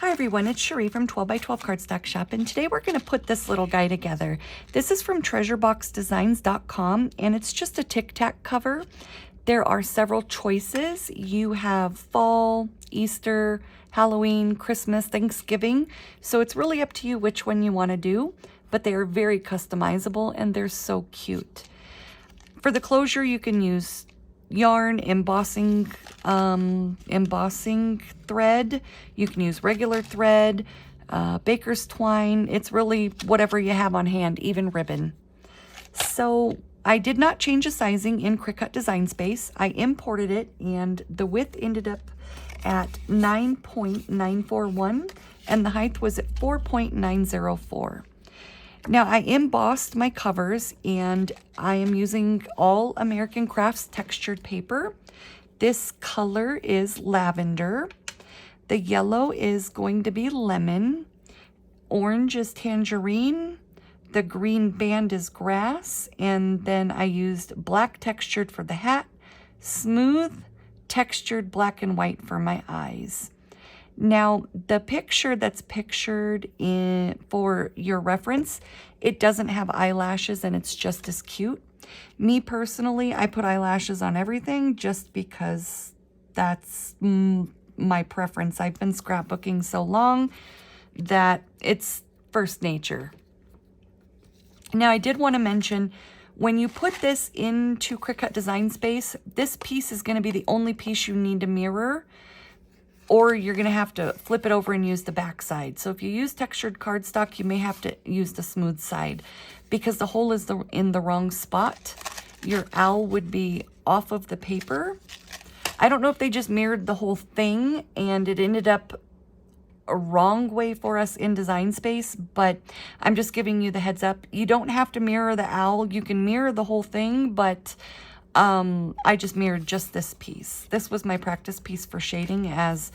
Hi everyone, it's Cherie from 12 by 12 Cardstock Shop, and today we're going to put this little guy together. This is from treasureboxdesigns.com, and it's just a Tic Tac cover. There are several choices. You have fall, Easter, Halloween, Christmas, Thanksgiving, so it's really up to you which one you want to do, but they are very customizable and they're so cute. For the closure, you can use yarn, embossing thread. You can use regular thread, baker's twine. It's really whatever you have on hand, even ribbon. So I did not change the sizing in Cricut Design Space. I imported it, and the width ended up at 9.941 and the height was at 4.904. Now I embossed my covers, and I am using all American Crafts textured paper. This color is lavender. The yellow is going to be lemon. Orange is tangerine. The green band is grass. And then I used black textured for the hat, smooth textured black and white for my eyes. Now, the picture that's pictured in for your reference, it doesn't have eyelashes and it's just as cute. Me personally, I put eyelashes on everything just because that's my preference. I've been scrapbooking so long that it's first nature. Now, I did want to mention, when you put this into Cricut Design Space, this piece is going to be the only piece you need to mirror, or you're going to have to flip it over and use the back side. So if you use textured cardstock, you may have to use the smooth side because the hole is in the wrong spot. Your owl would be off of the paper. I don't know if they just mirrored the whole thing and it ended up a wrong way for us in Design Space, but I'm just giving you the heads up. You don't have to mirror the owl. You can mirror the whole thing, but I just mirrored just this piece. This was my practice piece for shading as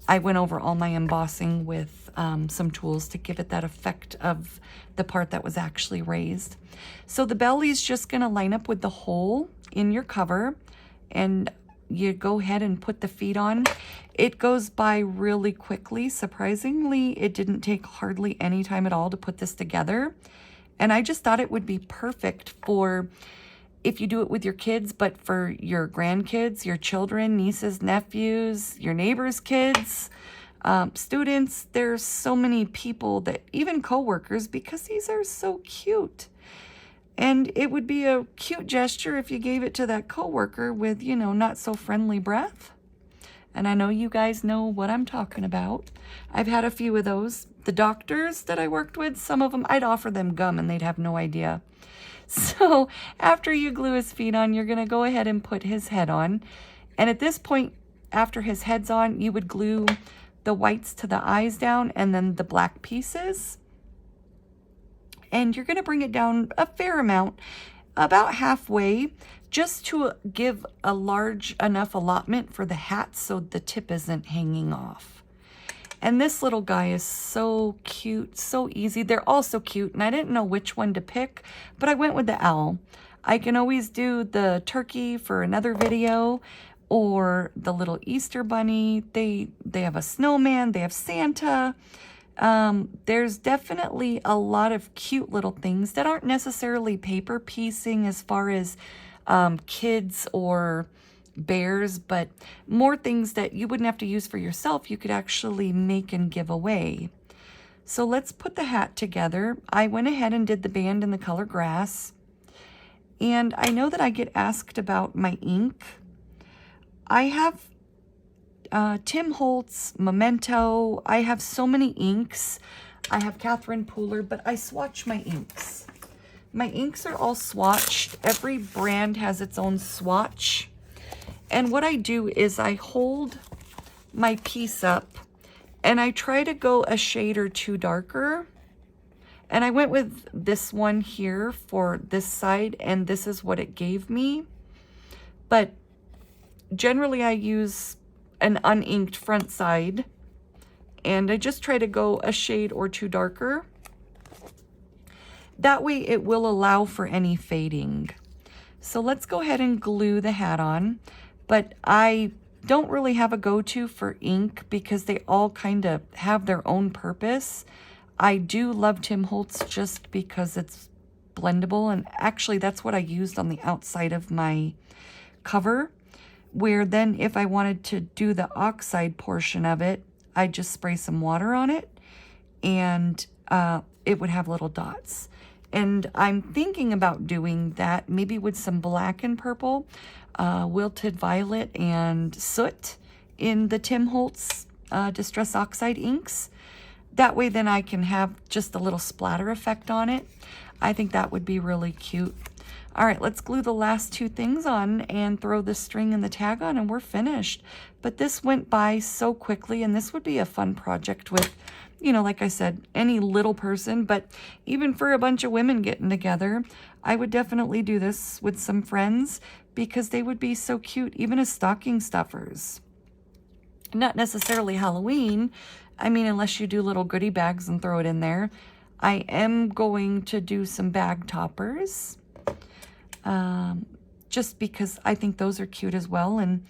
I went over all my embossing with some tools to give it that effect of the part that was actually raised. So the belly is just going to line up with the hole in your cover, and you go ahead and put the feet on. It goes by really quickly. Surprisingly, it didn't take hardly any time at all to put this together. And I just thought it would be perfect for if you do it with your kids, but for your grandkids, your children, nieces, nephews, your neighbors' kids, students. There's so many people that, even coworkers, because these are so cute. And it would be a cute gesture if you gave it to that coworker with, you know, not so friendly breath. And I know you guys know what I'm talking about. I've had a few of those. The doctors that I worked with, some of them, I'd offer them gum and they'd have no idea. So after you glue his feet on, you're going to go ahead and put his head on. And at this point, after his head's on, you would glue the whites to the eyes down and then the black pieces. And you're going to bring it down a fair amount, about halfway, just to give a large enough allotment for the hat so the tip isn't hanging off. And this little guy is so cute, so easy. They're all so cute, and I didn't know which one to pick, but I went with the owl. I can always do the turkey for another video, or the little Easter bunny. They have a snowman, they have Santa. There's definitely a lot of cute little things that aren't necessarily paper piecing as far as kids or bears, but more things that you wouldn't have to use for yourself, you could actually make and give away. So let's put the hat together. I went ahead and did the band in the color grass. And I know that I get asked about my ink. I have Tim Holtz, Memento. I have so many inks. I have Catherine Pooler, but I swatch my inks. My inks are all swatched. Every brand has its own swatch. And what I do is I hold my piece up and I try to go a shade or two darker. And I went with this one here for this side, and this is what it gave me. But generally I use an uninked front side, and I just try to go a shade or two darker. That way it will allow for any fading. So let's go ahead and glue the hat on. But I don't really have a go-to for ink because they all kind of have their own purpose. I do love Tim Holtz just because it's blendable, and actually that's what I used on the outside of my cover, where then if I wanted to do the oxide portion of it, I'd just spray some water on it and it would have little dots. And I'm thinking about doing that maybe with some black and purple, wilted violet and soot in the Tim Holtz Distress Oxide inks. That way then I can have just a little splatter effect on it. I think that would be really cute. All right, let's glue the last two things on and throw the string and the tag on and we're finished. But this went by so quickly, and this would be a fun project with, you know, like I said, any little person, but even for a bunch of women getting together, I would definitely do this with some friends because they would be so cute, even as stocking stuffers. Not necessarily Halloween. I mean, unless you do little goodie bags and throw it in there. I am going to do some bag toppers. Just because I think those are cute as well, and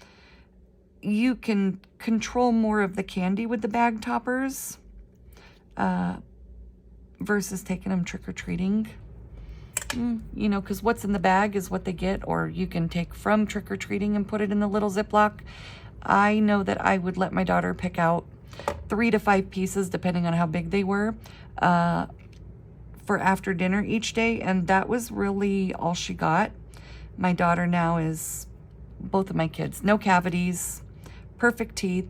you can control more of the candy with the bag toppers versus taking them trick-or-treating. You know, because what's in the bag is what they get, or you can take from trick-or-treating and put it in the little Ziploc. I know that I would let my daughter pick out 3 to 5 pieces, depending on how big they were, for after dinner each day, and that was really all she got. My daughter now is, both of my kids, no cavities, perfect teeth,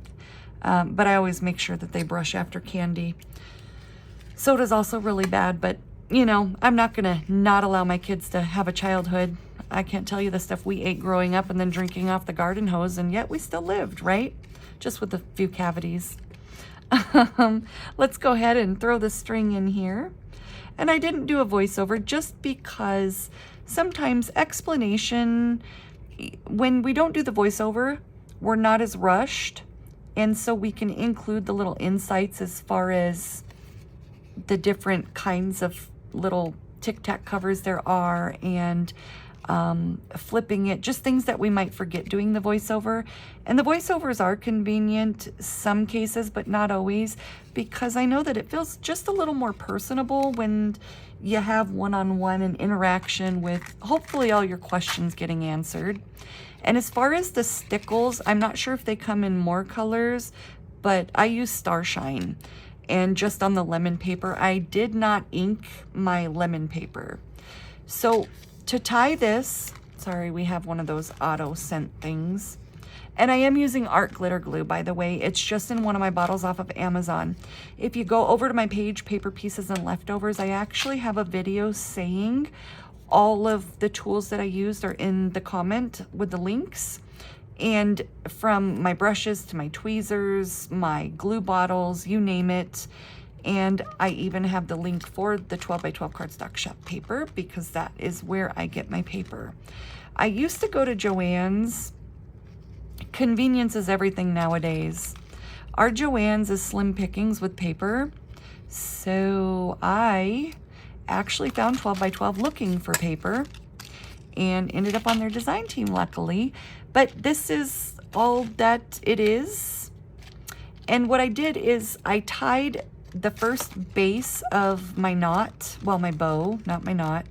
but I always make sure that they brush after candy. Soda's also really bad, but you know, I'm not gonna not allow my kids to have a childhood. I can't tell you the stuff we ate growing up and then drinking off the garden hose, and yet we still lived, right? Just with a few cavities. Let's go ahead and throw the string in here. And I didn't do a voiceover just because sometimes explanation, when we don't do the voiceover, we're not as rushed. And so we can include the little insights as far as the different kinds of little Tic Tac covers there are, and flipping it, just things that we might forget doing the voiceover. And the voiceovers are convenient some cases, but not always, because I know that it feels just a little more personable when you have one-on-one and interaction with hopefully all your questions getting answered. And as far as the stickles, I'm not sure if they come in more colors, but I use Starshine. And just on the lemon paper, I did not ink my lemon paper. So to tie this, sorry, we have one of those auto scent things. And I am using art glitter glue, by the way. It's just in one of my bottles off of Amazon. If you go over to my page, Paper Pieces and Leftovers, I actually have a video saying all of the tools that I used are in the comment with the links. And from my brushes to my tweezers, my glue bottles, you name it. And I even have the link for the 12 by 12 cardstock shop paper because that is where I get my paper. I used to go to Joann's. Convenience is everything nowadays. Our Joann's is slim pickings with paper. So I actually found 12 by 12 looking for paper and ended up on their design team, luckily. But this is all that it is. And what I did is I tied the first base of my knot, well, my bow, not my knot,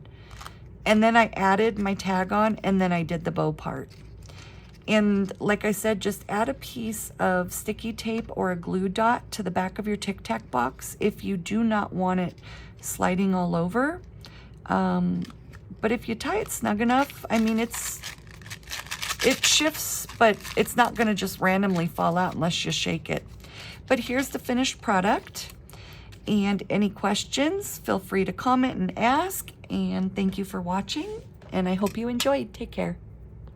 and then I added my tag on, and then I did the bow part. And like I said, just add a piece of sticky tape or a glue dot to the back of your Tic Tac box if you do not want it sliding all over. But if you tie it snug enough, I mean, it shifts, but it's not gonna just randomly fall out unless you shake it. But here's the finished product. And any questions, feel free to comment and ask. And thank you for watching. And I hope you enjoyed. Take care.